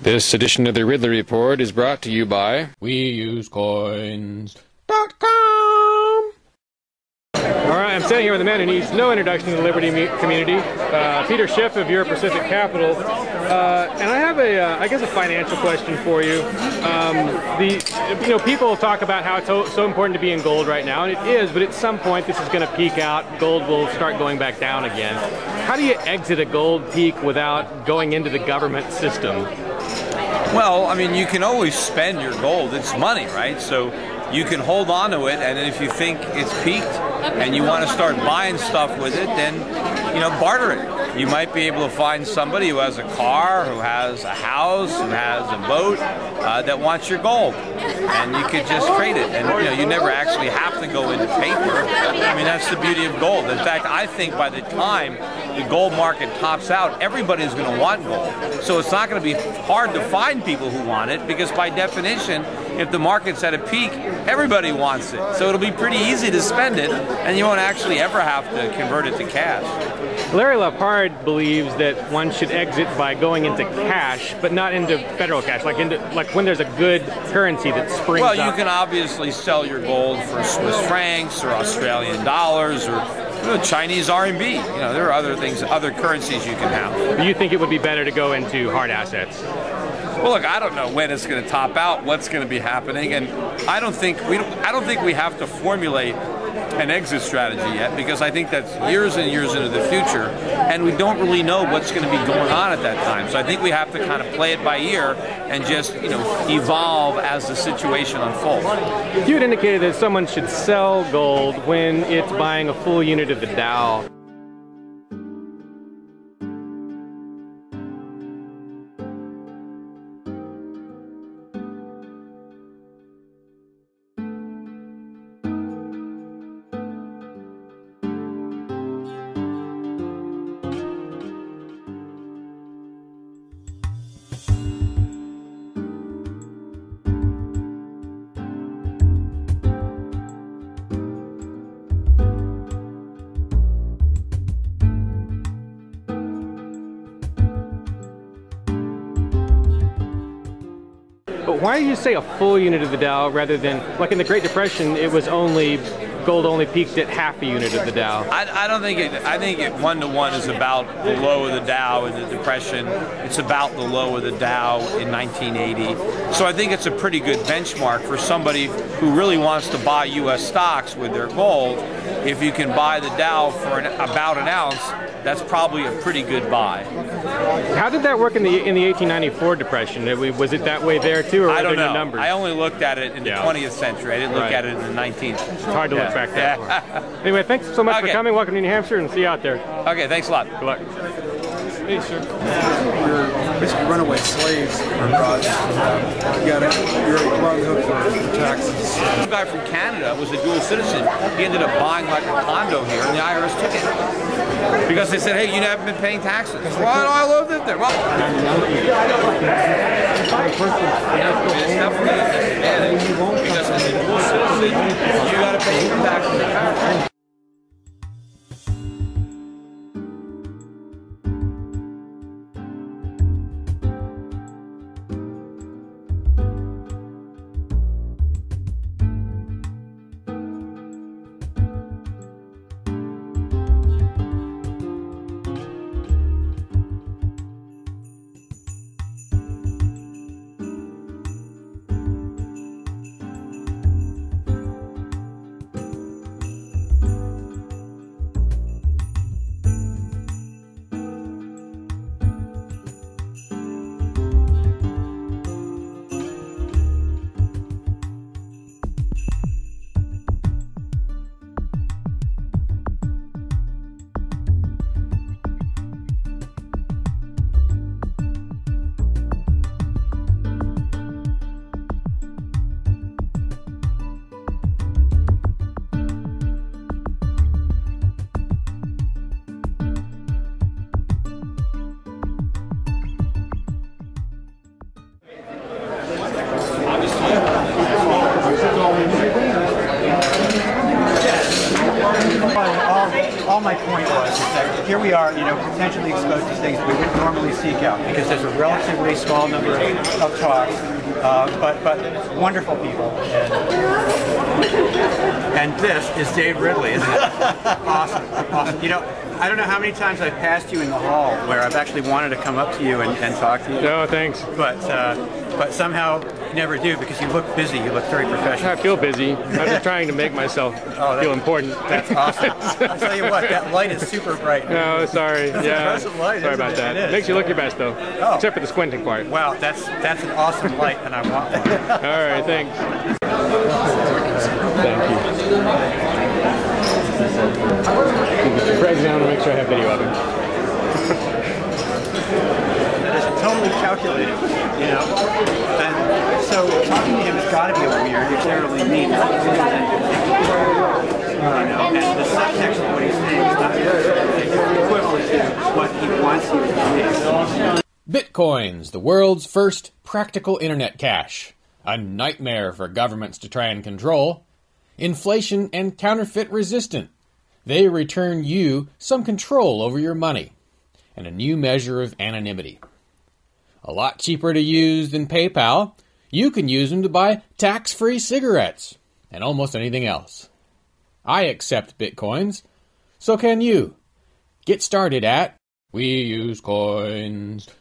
This edition of the Ridley Report is brought to you by WeUseCoins.com. Alright, I'm standing here with a man who needs no introduction to the Liberty community, Peter Schiff of Euro Pacific Capital. And I have I guess a financial question for you. People talk about how it's so important to be in gold right now, and it is, but at some point this is going to peak out. Gold will start going back down again. How do you exit a gold peak without going into the government system? Well, I mean, you can always spend your gold. It's money, right? So you can hold on to it, and if you think it's peaked and you want to start buying stuff with it, then, barter it. You might be able to find somebody who has a car, who has a house, who has a boat, that wants your gold. And you could just trade it. And, you never actually have to go into paper. I mean, that's the beauty of gold. In fact, I think by the time the gold market tops out, everybody's going to want gold. So it's not going to be hard to find people who want it, because by definition, if the market's at a peak, everybody wants it. So it'll be pretty easy to spend it, and you won't actually ever have to convert it to cash. RidleyReport believes that one should exit by going into cash, but not into federal cash, like when there's a good currency that springs up. Well, you can obviously sell your gold for Swiss francs or Australian dollars or Chinese RMB. There are other things, other currencies you can have. Do you think it would be better to go into hard assets? Well, look, I don't know when it's going to top out, what's going to be happening, and I don't think we have to formulate an exit strategy yet, because I think that's years and years into the future, and we don't really know what's going to be going on at that time. So I think we have to kind of play it by ear and just, evolve as the situation unfolds. You had indicated that someone should sell gold when it's buying a full unit of the Dow. But why do you say a full unit of the Dow rather than, like in the Great Depression, it was gold only peaked at half a unit of the Dow? I don't think it. I think it 1-to-1 is about the low of the Dow in the Depression. It's about the low of the Dow in 1980. So I think it's a pretty good benchmark for somebody who really wants to buy U.S. stocks with their gold. If you can buy the Dow for about an ounce, that's probably a pretty good buy. How did that work in the 1894 Depression? Was it that way there too, or I don't are there know. new numbers? I only looked at it in the 20th century. I didn't look at it in the 19th. It's hard to look back that far. Anyway, thanks so much for coming. Welcome to New Hampshire, and see you out there. Okay, thanks a lot. Good luck. Hey, sir. You're basically runaway slaves. You're on the hook for taxes. One guy from Canada was a dual citizen. He ended up buying like a condo here, and the IRS took it because they said, "Hey, you haven't been paying taxes." Well, I lived it there. Well, it's definitely a disadvantage because as a dual citizen, you got to pay income taxes. all my point was is that here we are, potentially exposed to things we wouldn't normally seek out because there's a relatively small number of talks, but wonderful people. And this is Dave Ridley, isn't it? Awesome. I don't know how many times I've passed you in the hall where I've actually wanted to come up to you and talk to you. No, thanks. But somehow you never do because you look busy. You look very professional. I feel busy. I'm just trying to make myself feel important. That's awesome. I'll tell you what, that light is super bright. No, sorry. That's an impressive light, sorry about that. It makes you look your best, though. Oh. Except for the squinting part. Wow, that's an awesome light, and I want one. All right, thanks. Thank you. Fred's down to make sure I have video of him. That is totally calculated, And so talking to him has got to be a weird, it's generally neat. And the subtext of what he's saying is not equivalent to what he wants you to be. Bitcoins, the world's first practical internet cash. A nightmare for governments to try and control. Inflation and counterfeit resistant. They return you some control over your money. And a new measure of anonymity. A lot cheaper to use than PayPal. You can use them to buy tax-free cigarettes. And almost anything else. I accept Bitcoins. So can you. Get started at WeUseCoins.com.